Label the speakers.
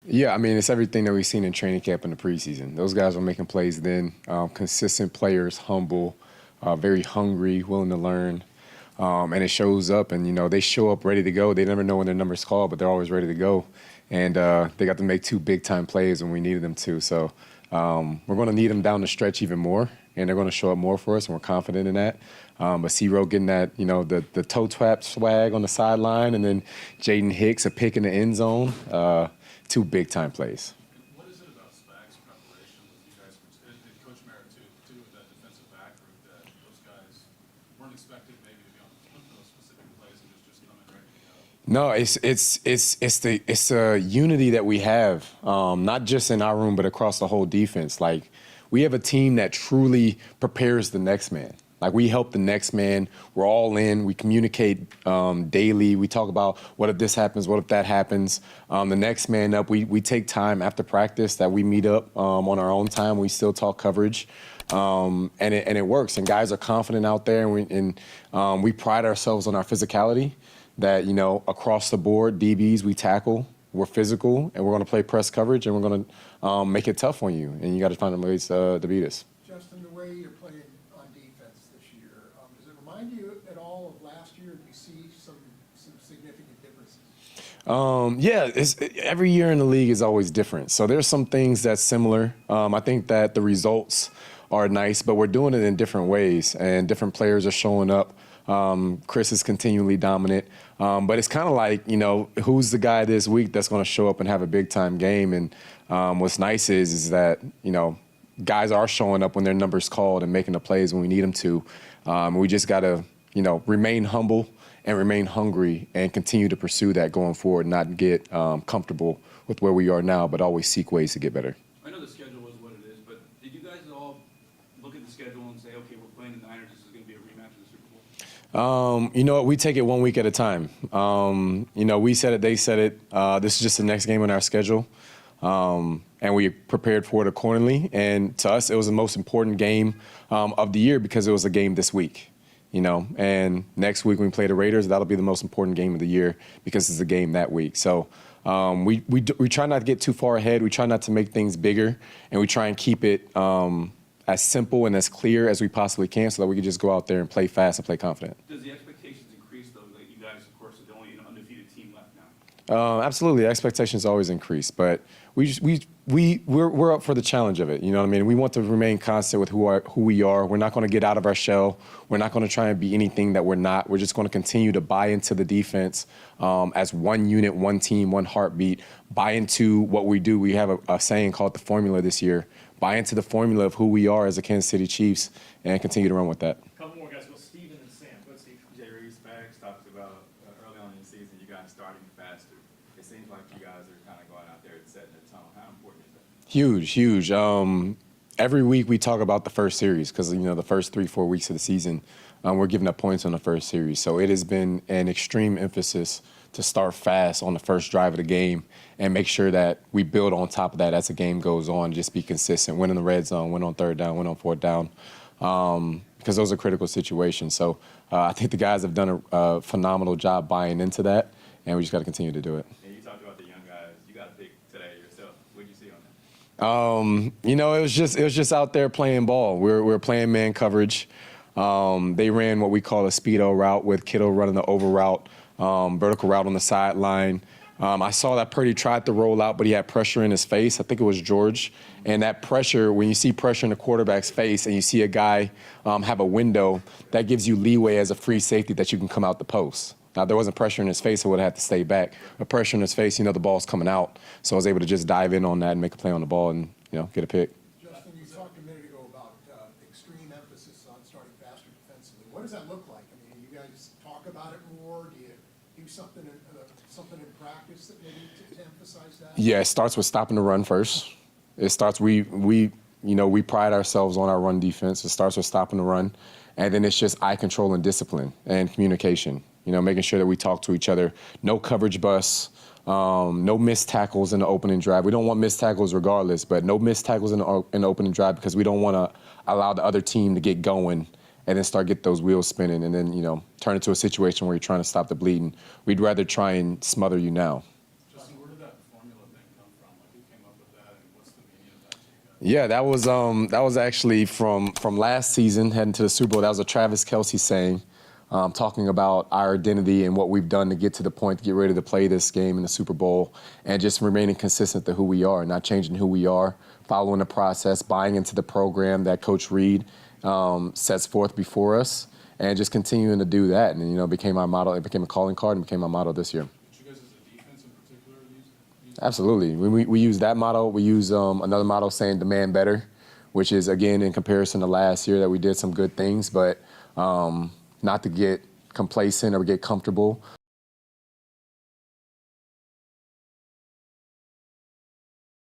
Speaker 1: Yeah, I mean, it's everything that we've seen in training camp in the preseason. Those guys were making plays then, consistent players, humble, very hungry, willing to learn. And it shows up, and, they show up ready to go. They never know when their number's called, but they're always ready to go. And they got to make 2 big-time plays when we needed them to. So we're going to need them down the stretch even more, and they're going to show up more for us, and we're confident in that. But C-Row getting that, the toe tap swag on the sideline, and then Jaden Hicks a pick in the end zone. 2 big-time plays.
Speaker 2: What is it about SPAC's preparation with you guys, and Coach Merritt too, with that defensive back group, that those guys weren't expected maybe to be on those specific plays and just come in ready to go?
Speaker 1: No, it's the unity that we have, not just in our room but across the whole defense. Like, we have a team that truly prepares the next man. Like, we help the next man. We're all in. We communicate daily. We talk about what if this happens, what if that happens. The next man up, we take time after practice that we meet up on our own time. We still talk coverage, and it works. And guys are confident out there, and we pride ourselves on our physicality. That, across the board, DBs, we tackle. We're physical, and we're going to play press coverage, and we're going to make it tough on you. And you got to find ways to beat us.
Speaker 3: Justin, the way you're playing on defense this year, does it remind you at all of last year? Do you see some significant differences?
Speaker 1: Yeah, every year in the league is always different. So there's some things that's similar. I think that the results are nice, but we're doing it in different ways, and different players are showing up. Chris is continually dominant. But it's kind of like, who's the guy this week that's going to show up and have a big-time game? And what's nice is that, guys are showing up when their number's called and making the plays when we need them to. We just got to, remain humble and remain hungry and continue to pursue that going forward, not get comfortable with where we are now, but always seek ways to get better.
Speaker 4: I know the schedule is what it is, but did you guys all look at the schedule and say, okay, we're playing the Niners, this is going to be a rematch of the Super Bowl?
Speaker 1: You know what? We take it 1 week at a time. We said it, they said it. This is just the next game on our schedule. And we prepared for it accordingly. And to us, it was the most important game of the year because it was a game this week. And next week when we play the Raiders, that'll be the most important game of the year because it's a game that week. So we try not to get too far ahead. We try not to make things bigger, and we try and keep it as simple and as clear as we possibly can so that we can just go out there and play fast and play confident.
Speaker 4: Does the expectations increase, though, that you guys, of course, are the only undefeated team left now?
Speaker 1: Absolutely. The expectations always increase, but we're up for the challenge of it. You know what I mean? We want to remain constant with who we are. We're not going to get out of our shell. We're not going to try and be anything that we're not. We're just going to continue to buy into the defense as one unit, one team, one heartbeat, buy into what we do. We have a saying called the formula this year. Buy into the formula of who we are as the Kansas City Chiefs and continue to run with that.
Speaker 5: A couple more guys. Well, Steven and Sam. Go ahead, Steve.
Speaker 6: Jay Reed's facts talked about early on in the season, you guys starting faster. It seems like you guys are kind of going out there and setting the tone. How important is that?
Speaker 1: Huge. Every week we talk about the first series because, the first 3-4 weeks of the season, we're giving up points on the first series. So it has been an extreme emphasis to start fast on the first drive of the game and make sure that we build on top of that as the game goes on, just be consistent, win in the red zone, win on third down, win on fourth down, because those are critical situations. So I think the guys have done a phenomenal job buying into that, and we just got to continue to do it.
Speaker 6: And you talked about the young guys. You got to pick today yourself. What did you see on that?
Speaker 1: It was just out there playing ball. We're playing man coverage. They ran what we call a speedo route with Kittle running the over route, vertical route on the sideline. I saw that Purdy tried to roll out, but he had pressure in his face. I think it was George. And that pressure, when you see pressure in the quarterback's face and you see a guy have a window, that gives you leeway as a free safety that you can come out the post. Now, there wasn't pressure in his face, so I would have to stay back. But pressure in his face, the ball's coming out. So I was able to just dive in on that and make a play on the ball and, get a pick.
Speaker 3: Justin, you talked a minute ago about extreme emphasis on starting faster defensively. What does that look like? I mean, you guys talk about it more? Do you do something in practice that maybe to emphasize that?
Speaker 1: Yeah, it starts with stopping the run first. It starts, we pride ourselves on our run defense. It starts with stopping the run. And then it's just eye control and discipline and communication. Making sure that we talk to each other. No coverage busts, no missed tackles in the opening drive. We don't want missed tackles regardless, but no missed tackles in the opening drive because we don't want to allow the other team to get going and then get those wheels spinning and then, turn into a situation where you're trying to stop the bleeding. We'd rather try and smother you now.
Speaker 2: Justin, where did that formula thing come from?
Speaker 1: Yeah, that was actually from last season heading to the Super Bowl. That was a Travis Kelce saying, talking about our identity and what we've done to get to the point to get ready to play this game in the Super Bowl, and just remaining consistent to who we are, not changing who we are, following the process, buying into the program that Coach Reid sets forth before us, and just continuing to do that. And you know, became our motto. It became a calling card and became our motto this year.
Speaker 2: Did you guys as a defense in particular use
Speaker 1: Absolutely. We use that motto. We use another motto saying demand better, which is, again, in comparison to last year that we did some good things, but not to get complacent or get comfortable.